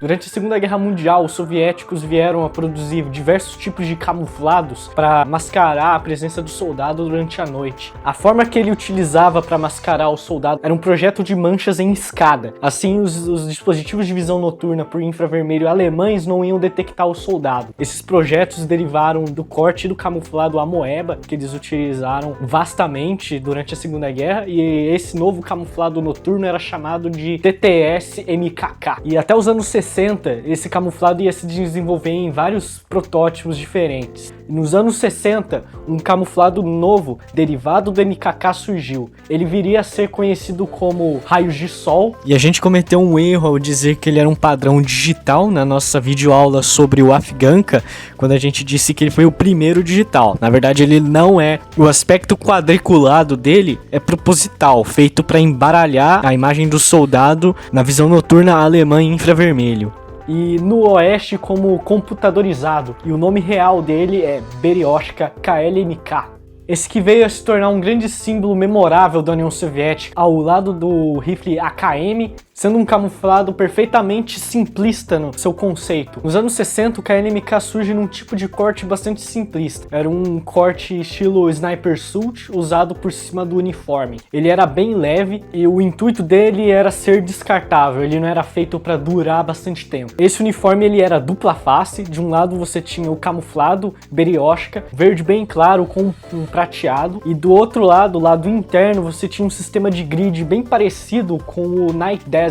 Durante a Segunda Guerra Mundial, os soviéticos vieram a produzir diversos tipos de camuflados para mascarar a presença do soldado durante a noite. A forma que ele utilizava para mascarar o soldado era um projeto de manchas em escada. Assim, os dispositivos de visão noturna por infravermelho alemães não iam detectar o soldado. Esses projetos derivaram do corte do camuflado amoeba, que eles utilizaram vastamente durante a Segunda Guerra, e esse novo camuflado noturno era chamado de TTS-MKK. E até os anos 60, esse camuflado ia se desenvolver em vários protótipos diferentes. E nos anos 60, um camuflado novo, derivado do MKK, surgiu. Ele viria a ser conhecido como raios de sol. E a gente cometeu um erro ao dizer que ele era um padrão digital na nossa videoaula sobre o Afganka, quando a gente disse que ele foi o primeiro digital. Na verdade, ele não é. O aspecto quadriculado dele é proposital, feito para embaralhar a imagem do soldado na visão noturna alemã em infravermelho. E no oeste como computadorizado, e o nome real dele é Berioshka KLMK. Esse que veio a se tornar um grande símbolo memorável da União Soviética, ao lado do rifle AKM, sendo um camuflado perfeitamente simplista no seu conceito. Nos anos 60, o KLMK surge num tipo de corte bastante simplista. Era um corte estilo Sniper Suit, usado por cima do uniforme. Ele era bem leve e o intuito dele era ser descartável, ele não era feito para durar bastante tempo. Esse uniforme ele era dupla face, de um lado você tinha o camuflado Berioshka, verde bem claro com um prateado, e do outro lado, o lado interno, você tinha um sistema de grid bem parecido com o Night Desert.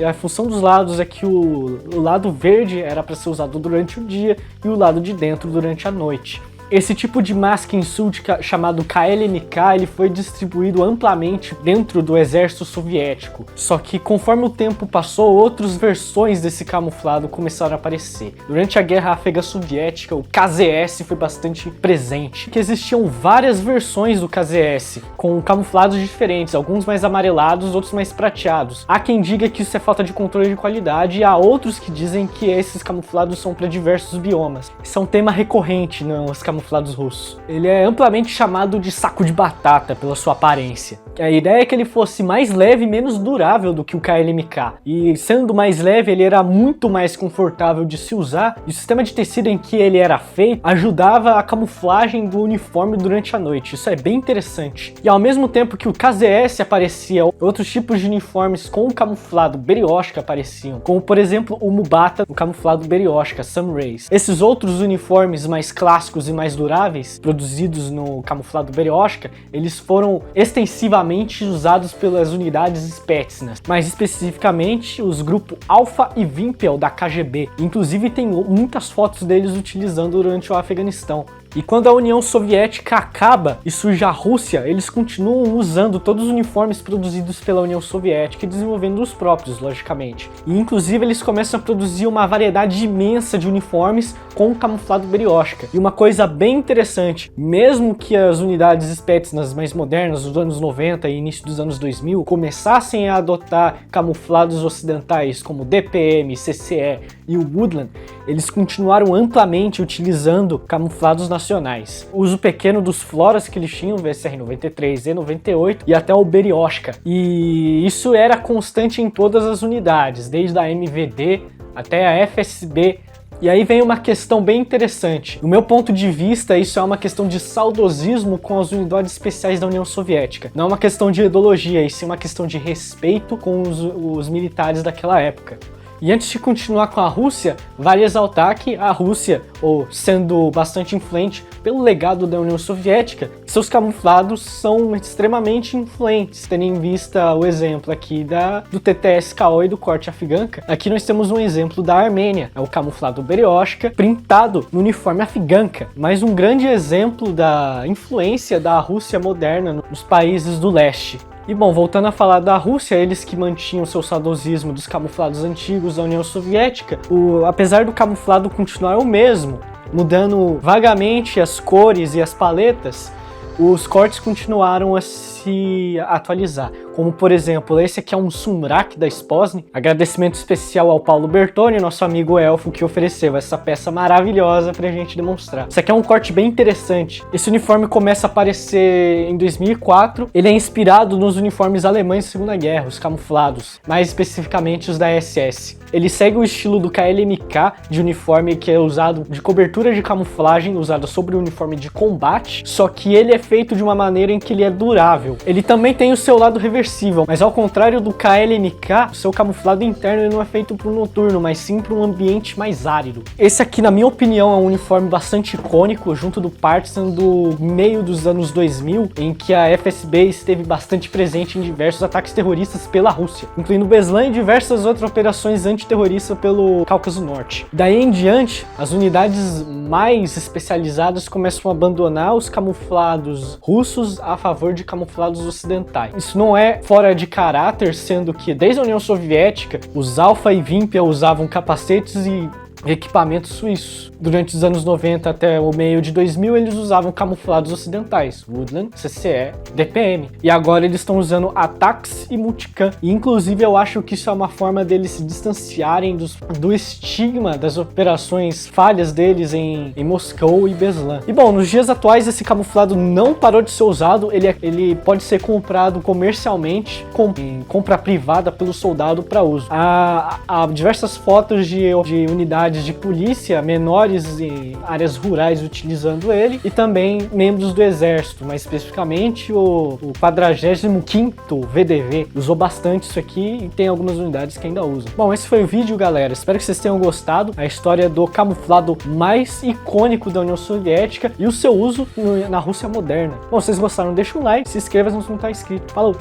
A função dos lados é que o lado verde era para ser usado durante o dia e o lado de dentro durante a noite. Esse tipo de masking suit chamado KLMK, ele foi distribuído amplamente dentro do exército soviético. Só que conforme o tempo passou, outras versões desse camuflado começaram a aparecer. Durante a Guerra Afegã-Soviética, o KZS foi bastante presente, que existiam várias versões do KZS, com camuflados diferentes, alguns mais amarelados, outros mais prateados. Há quem diga que isso é falta de controle de qualidade, e há outros que dizem que esses camuflados são para diversos biomas. Isso é um tema recorrente nos camuflados russos. Ele é amplamente chamado de saco de batata pela sua aparência. A ideia é que ele fosse mais leve e menos durável do que o KLMK. E sendo mais leve, ele era muito mais confortável de se usar, e o sistema de tecido em que ele era feito ajudava a camuflagem do uniforme durante a noite. Isso é bem interessante. E ao mesmo tempo que o KZS aparecia, outros tipos de uniformes com camuflado Berioshka apareciam, como por exemplo o Mubata, o camuflado Berioshka Sunrays. Esses outros uniformes mais clássicos e mais duráveis, produzidos no camuflado Berioshka, eles foram extensivamente usados pelas unidades Spetsnaz, mais especificamente os grupos Alpha e Vimpel da KGB. Inclusive tem muitas fotos deles utilizando durante o Afeganistão. E quando a União Soviética acaba e surge a Rússia, eles continuam usando todos os uniformes produzidos pela União Soviética e desenvolvendo os próprios, logicamente. E inclusive eles começam a produzir uma variedade imensa de uniformes com camuflado Berioshka. E uma coisa bem interessante, mesmo que as unidades Spetsnaz mais modernas dos anos 90 e início dos anos 2000 começassem a adotar camuflados ocidentais como DPM, CCE e o Woodland, eles continuaram amplamente utilizando camuflados nacionais. O uso pequeno dos floras que eles tinham, VSR-93, Z-98 e até o Berioshka. E isso era constante em todas as unidades, desde a MVD até a FSB. E aí vem uma questão bem interessante. Do meu ponto de vista, isso é uma questão de saudosismo com as unidades especiais da União Soviética. Não é uma questão de ideologia, isso é uma questão de respeito com os militares daquela época. E antes de continuar com a Rússia, vale ressaltar que a Rússia, ou sendo bastante influente pelo legado da União Soviética, seus camuflados são extremamente influentes, tendo em vista o exemplo aqui do TTS-KO e do corte Afganka. Aqui nós temos um exemplo da Armênia, é o camuflado Berioshka, printado no uniforme Afganka, mais um grande exemplo da influência da Rússia moderna nos países do leste. E bom, voltando a falar da Rússia, eles que mantinham seu saudosismo dos camuflados antigos da União Soviética, apesar do camuflado continuar o mesmo, mudando vagamente as cores e as paletas, os cortes continuaram a se se atualizar. Como, por exemplo, esse aqui é um Sumrak da Spozny. Agradecimento especial ao Paulo Bertoni, nosso amigo elfo, que ofereceu essa peça maravilhosa pra gente demonstrar. Isso aqui é um corte bem interessante. Esse uniforme começa a aparecer em 2004. Ele é inspirado nos uniformes alemães da Segunda Guerra, os camuflados, mais especificamente os da SS. Ele segue o estilo do KLMK de uniforme, que é usado de cobertura de camuflagem, usada sobre o uniforme de combate, só que ele é feito de uma maneira em que ele é durável. Ele também tem o seu lado reversível, mas ao contrário do KLMK, o seu camuflado interno ele não é feito para o noturno, mas sim para um ambiente mais árido. Esse aqui, na minha opinião, é um uniforme bastante icônico, junto do Partisan do meio dos anos 2000, em que a FSB esteve bastante presente em diversos ataques terroristas pela Rússia, incluindo Beslan e diversas outras operações antiterroristas pelo Cáucaso Norte. Daí em diante, as unidades mais especializadas começam a abandonar os camuflados russos a favor de camuflados ocidentais. Isso não é fora de caráter, sendo que desde a União Soviética, os Alfa e Vimpia usavam capacetes e equipamentos suíços. Durante os anos 90 até o meio de 2000, eles usavam camuflados ocidentais, Woodland, CCE, DPM. E agora eles estão usando ATACMS e Multicam. E inclusive eu acho que isso é uma forma deles se distanciarem do estigma das operações falhas deles em Moscou e Beslan. E bom, nos dias atuais esse camuflado não parou de ser usado, ele pode ser comprado comercialmente, em compra privada pelo soldado para uso. Há diversas fotos de unidades de polícia menores em áreas rurais utilizando ele, e também membros do exército, mais especificamente o 45º VDV usou bastante isso aqui, e tem algumas unidades que ainda usam. Bom, esse foi o vídeo, galera, espero que vocês tenham gostado. A história do camuflado mais icônico da União Soviética e o seu uso na Rússia moderna. Bom, se vocês gostaram, deixa um like, se inscreva se não está inscrito. Falou!